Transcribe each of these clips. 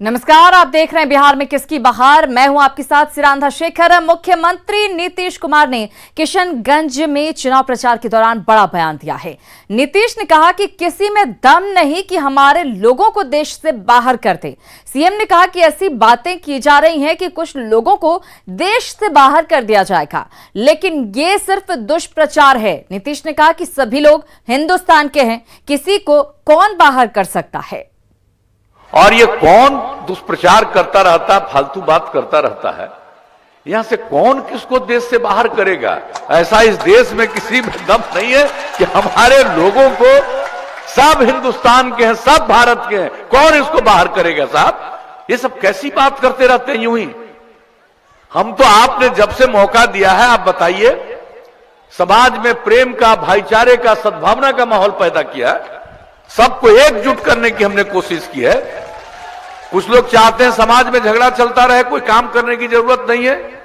नमस्कार, आप देख रहे हैं बिहार में किसकी बहार। मैं हूं आपके साथ सिरांधा शेखर। मुख्यमंत्री नीतीश कुमार ने किशनगंज में चुनाव प्रचार के दौरान बड़ा बयान दिया है। नीतीश ने कहा कि किसी में दम नहीं कि हमारे लोगों को देश से बाहर कर दे। सीएम ने कहा कि ऐसी बातें की जा रही हैं कि कुछ लोगों को देश से बाहर कर दिया जाएगा, लेकिन ये सिर्फ दुष्प्रचार है। नीतीश ने कहा कि सभी लोग हिंदुस्तान के हैं, किसी को कौन बाहर कर सकता है। और ये कौन दुष्प्रचार करता रहता, फालतू बात करता रहता है। यहां से कौन किसको देश से बाहर करेगा? ऐसा इस देश में किसी में दम नहीं है कि हमारे लोगों को, सब हिंदुस्तान के हैं, सब भारत के हैं, कौन इसको बाहर करेगा? साहब, ये सब कैसी बात करते रहते हैं यूं ही। हम तो आपने जब से मौका दिया है, आप बताइए, समाज में प्रेम का, भाईचारे का, सद्भावना का माहौल पैदा किया है। सबको एकजुट करने की हमने कोशिश की है। कुछ लोग चाहते हैं समाज में झगड़ा चलता रहे, कोई काम करने की जरूरत नहीं है।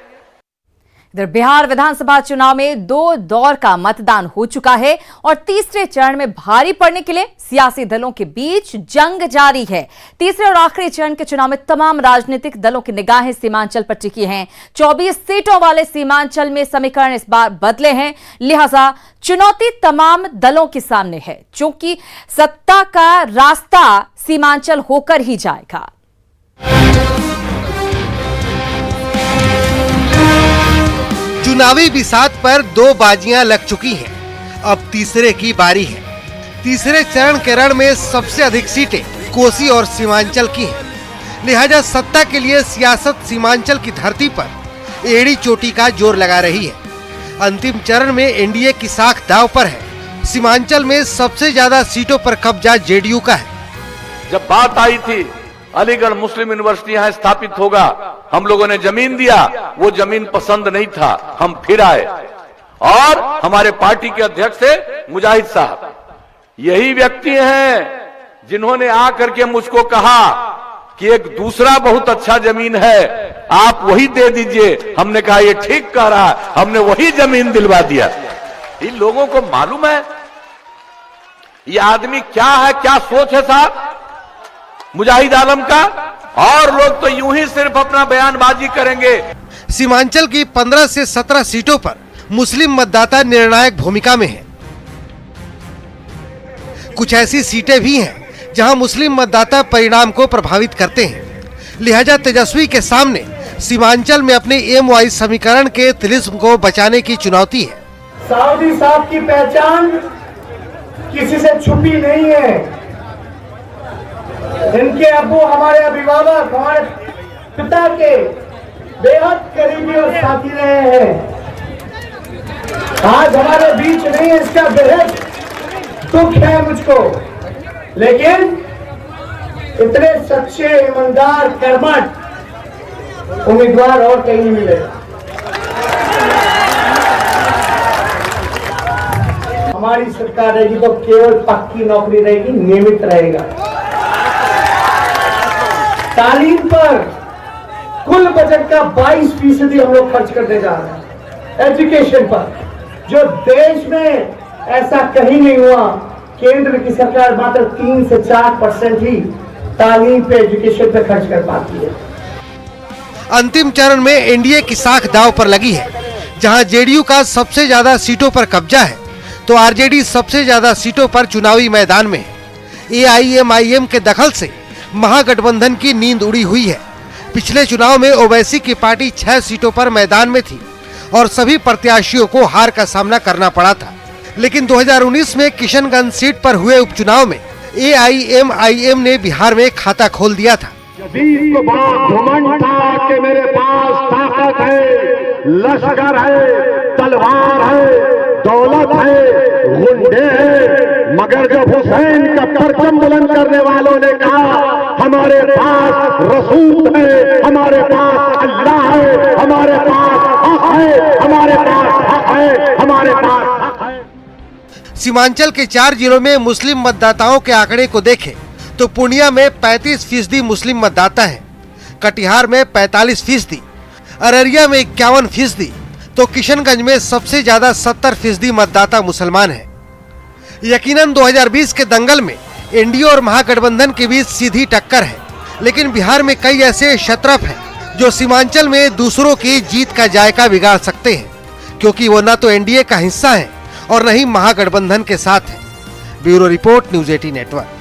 इधर बिहार विधानसभा चुनाव में 2 दौर का मतदान हो चुका है और तीसरे चरण में भारी पड़ने के लिए सियासी दलों के बीच जंग जारी है। तीसरे और आखिरी चरण के चुनाव में तमाम राजनीतिक दलों की निगाहें सीमांचल पर टिकी हैं। 24 सीटों वाले सीमांचल में समीकरण इस बार बदले हैं, लिहाजा चुनौती तमाम दलों के सामने है, क्योंकि सत्ता का रास्ता सीमांचल होकर ही जाएगा। चुनावी बिसात पर 2 बाजियां लग चुकी हैं। अब तीसरे की बारी है। तीसरे चरण के रण में सबसे अधिक सीटें कोसी और सीमांचल की हैं। लिहाजा सत्ता के लिए सियासत सीमांचल की धरती पर एड़ी चोटी का जोर लगा रही है। अंतिम चरण में एनडीए की साख दांव पर है। सीमांचल में सबसे ज्यादा सीटों पर कब्जा जेडीयू का है। जब बात आई थी अलीगढ़ मुस्लिम यूनिवर्सिटी यहां स्थापित होगा, हम लोगों ने जमीन दिया, वो जमीन पसंद नहीं था, हम फिर आए और हमारे पार्टी के अध्यक्ष थे मुजाहिद साहब। यही व्यक्ति हैं जिन्होंने आकर के मुझको कहा कि एक दूसरा बहुत अच्छा जमीन है, आप वही दे दीजिए। हमने कहा ये ठीक कह रहा है, हमने वही जमीन दिलवा दिया। इन लोगों को मालूम है ये आदमी क्या है, क्या सोच है साहब मुजाहिद आलम का। और लोग तो यूं ही सिर्फ अपना बयानबाजी करेंगे। सीमांचल की 15 से 17 सीटों पर मुस्लिम मतदाता निर्णायक भूमिका में हैं। कुछ ऐसी सीटें भी हैं जहां मुस्लिम मतदाता परिणाम को प्रभावित करते हैं। लिहाजा तेजस्वी के सामने सीमांचल में अपने एमवाई समीकरण के तिलिस्म को बचाने की चुनौती है। साउदी साहब की पहचान किसी से छुपी नहीं है। इनके अब्बू हमारे अभिभावक, हमारे पिता के बेहद करीबी और साथी रहे हैं। आज हमारे बीच नहीं है, इसका बेहद दुख है मुझको, लेकिन इतने सच्चे, ईमानदार, कर्मठ उम्मीदवार और कहीं नहीं मिलेगा। हमारी सरकार रहेगी तो केवल पक्की नौकरी रहेगी, नियमित रहेगा। तालीम पर कुल बजट का 22% हम लोग खर्च करने जा रहे हैं। एजुकेशन पर, जो देश में ऐसा कहीं नहीं हुआ। केंद्र की सरकार मात्र 3 से 4% ही तालीम पे, एजुकेशन पे खर्च कर पाती है। अंतिम चरण में एनडीए की साख दांव पर लगी है। जहां जेडीयू का सबसे ज्यादा सीटों पर कब्जा है, तो आरजेडी सबसे ज्यादा सीटों पर चुनावी मैदान में है। एआईएमआईएम के दखल से महागठबंधन की नींद उड़ी हुई है। पिछले चुनाव में ओवैसी की पार्टी 6 सीटों पर मैदान में थी और सभी प्रत्याशियों को हार का सामना करना पड़ा था। लेकिन 2019 में किशनगंज सीट पर हुए उपचुनाव में एआईएमआईएम ने बिहार में खाता खोल दिया था। घमंड था कि मेरे पास ताकत है, लश्कर है, तलवार है, दौलत है, गुंडे हैं, मगर जब हुसैन का परचम बुलंद करने वालों ने कहा हमारे पास रसूल है, हमारे पास अल्लाह है, हमारे पास हक है, हमारे पास हक है, हमारे पास हक है। सीमांचल के 4 जिलों में मुस्लिम मतदाताओं के आंकड़े को देखें तो पूर्णिया में 35% मुस्लिम मतदाता हैं, कटिहार में 45%, अररिया में 51%, तो किशनगंज में सबसे ज्यादा 70% मतदाता मुसलमान हैं। यकीनन 2020 के दंगल में एनडीए और महागठबंधन के बीच सीधी टक्कर है, लेकिन बिहार में कई ऐसे क्षत्रप हैं जो सीमांचल में दूसरों की जीत का जायका बिगाड़ सकते हैं, क्योंकि वो न तो एनडीए का हिस्सा है और न ही महागठबंधन के साथ है। Bureau report, news 18 network.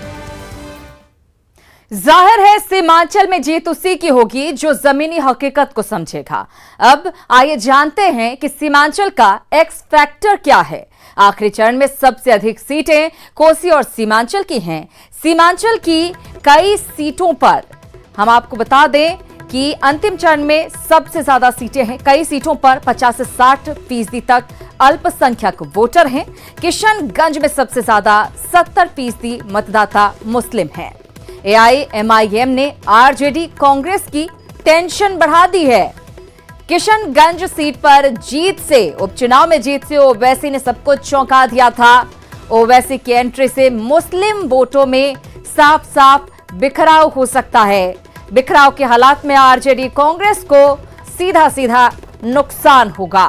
जाहिर है सीमांचल में जीत उसी की होगी जो जमीनी हकीकत को समझेगा। अब आइए जानते हैं कि सीमांचल का एक्स फैक्टर क्या है। आखिरी चरण में सबसे अधिक सीटें कोसी और सीमांचल की हैं। सीमांचल की कई सीटों पर हम आपको बता दें कि अंतिम चरण में सबसे ज्यादा सीटें हैं। कई सीटों पर 50 से 60% तक अल्पसंख्यक वोटर हैं। किशनगंज में सबसे ज्यादा 70% मतदाता मुस्लिम हैं। एआईएमआईएम ने आरजेडी कांग्रेस की टेंशन बढ़ा दी है। किशनगंज सीट पर जीत से, उपचुनाव में जीत से ओवैसी ने सबको चौंका दिया था। ओवैसी की एंट्री से मुस्लिम वोटों में साफ साफ बिखराव हो सकता है। बिखराव के हालात में आरजेडी कांग्रेस को सीधा सीधा नुकसान होगा।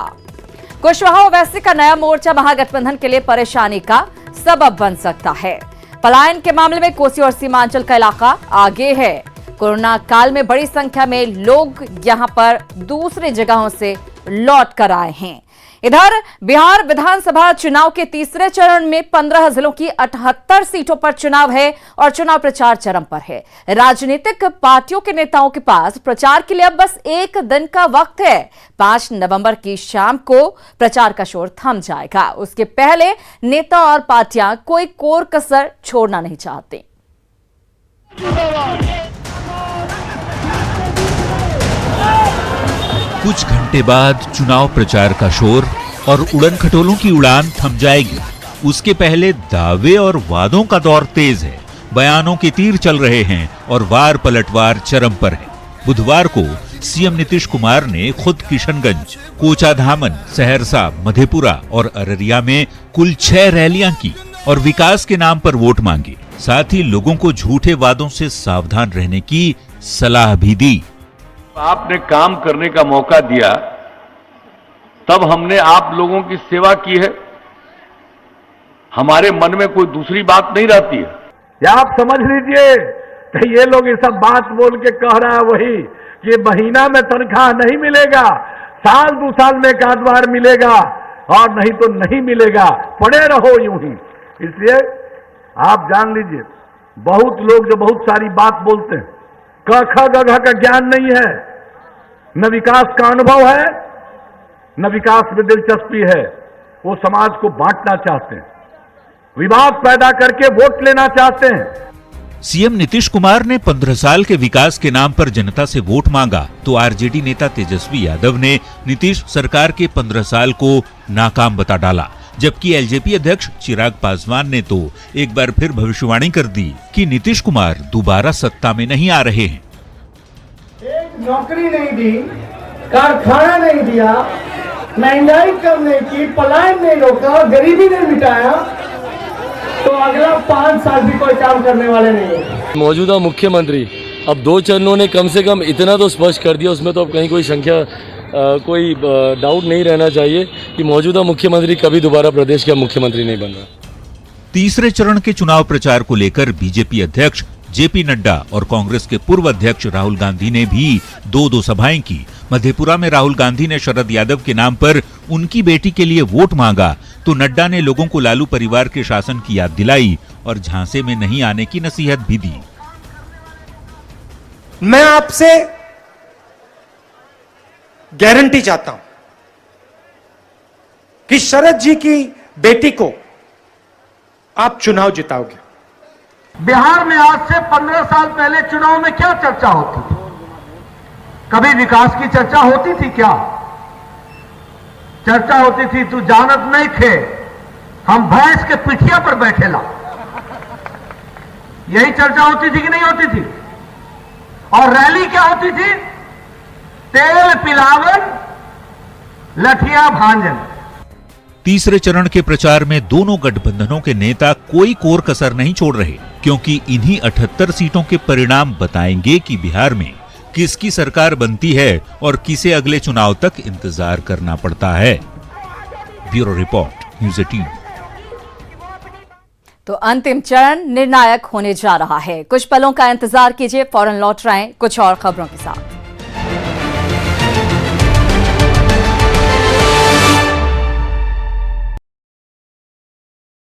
कुशवाहा ओवैसी का नया मोर्चा महागठबंधन के लिए परेशानी का सबब बन सकता है। पलायन के मामले में कोसी और सीमांचल का इलाका आगे है। कोरोना काल में बड़ी संख्या में लोग यहां पर दूसरी जगहों से लौट कर आए हैं। इधर बिहार विधानसभा चुनाव के तीसरे चरण में 15 जिलों की 78 सीटों पर चुनाव है और चुनाव प्रचार चरम पर है। राजनीतिक पार्टियों के नेताओं के पास प्रचार के लिए अब बस एक दिन का वक्त है। 5 नवंबर की शाम को प्रचार का शोर थम जाएगा। उसके पहले नेता और पार्टियां कोई कोर कसर छोड़ना नहीं चाहते। कुछ घंटे बाद चुनाव प्रचार का शोर और उड़न खटोलों की उड़ान थम जाएगी। उसके पहले दावे और वादों का दौर तेज है। बयानों के तीर चल रहे हैं और वार पलटवार चरम पर है। बुधवार को सीएम नीतीश कुमार ने खुद किशनगंज, कोचाधामन, सहरसा, मधेपुरा और अररिया में कुल 6 रैलियां की और विकास के नाम पर वोट मांगे। साथ ही लोगों को झूठे वादों से सावधान रहने की सलाह भी दी। आपने काम करने का मौका दिया, तब हमने आप लोगों की सेवा की है। हमारे मन में कोई दूसरी बात नहीं रहती है। या आप समझ लीजिए कि ये लोग ये सब बात बोल के कह रहा है वही कि महीना में तनख्वाह नहीं मिलेगा, साल 2 साल में एक आध बार मिलेगा और नहीं तो नहीं मिलेगा, पड़े रहो यूं ही। इसलिए आप जान लीजिए, बहुत लोग जो बहुत सारी बात बोलते हैं, क ख ग घ का ज्ञान नहीं है, न विकास का अनुभव है, न विकास में दिलचस्पी है। वो समाज को बांटना चाहते हैं, विवाद पैदा करके वोट लेना चाहते हैं। सीएम नीतीश कुमार ने 15 साल के विकास के नाम पर जनता से वोट मांगा तो आरजेडी नेता तेजस्वी यादव ने नीतीश सरकार के 15 साल को नाकाम बता डाला। जबकि एलजेपी अध्यक्ष चिराग पासवान ने तो एक बार फिर भविष्यवाणी कर दी कि नीतीश कुमार दोबारा सत्ता में नहीं आ रहे हैं। एक नौकरी नहीं दी, कारखाना नहीं दिया, महंगाई कम नहीं की, पलायन नहीं रोका, गरीबी नहीं मिटाया, तो अगला 5 साल भी कोई काम करने वाले नहीं है। मौजूदा मुख्यमंत्री अब 2 चरणों ने कम से कम इतना तो स्पष्ट कर दिया, उसमें तो अब कहीं कोई डाउट नहीं रहना चाहिए कि मौजूदा मुख्यमंत्री कभी दोबारा प्रदेश का मुख्यमंत्री नहीं बन रहा। तीसरे चरण के चुनाव प्रचार को लेकर बीजेपी अध्यक्ष जेपी नड्डा और कांग्रेस के पूर्व अध्यक्ष राहुल गांधी ने भी 2 सभाएं की। मधेपुरा में राहुल गांधी ने शरद यादव के नाम पर उनकी बेटी के लिए वोट मांगा तो नड्डा ने लोगों को लालू परिवार के शासन की याद दिलाई और झांसे में नहीं आने की नसीहत भी दी। मैं आपसे गारंटी चाहता हूं कि शरद जी की बेटी को आप चुनाव जिताओगे। बिहार में आज से 15 साल पहले चुनाव में क्या चर्चा होती थी? कभी विकास की चर्चा होती थी क्या? चर्चा होती थी तू जानत नहीं खे, हम भैंस के पिठिया पर बैठेला। यही चर्चा होती थी कि नहीं होती थी? और रैली क्या होती थी? तेल पिलावन, लठिया भांजन। तीसरे चरण के प्रचार में दोनों गठबंधनों के नेता कोई कोर कसर नहीं छोड़ रहे, क्योंकि इन्हीं 78 सीटों के परिणाम बताएंगे कि बिहार में किसकी सरकार बनती है और किसे अगले चुनाव तक इंतजार करना पड़ता है। Bureau report, news 18। तो अंतिम चरण निर्णायक होने जा रहा है। कुछ पलों का इंतजार कीजिए, फौरन लौट रहे हैं कुछ और खबरों के साथ।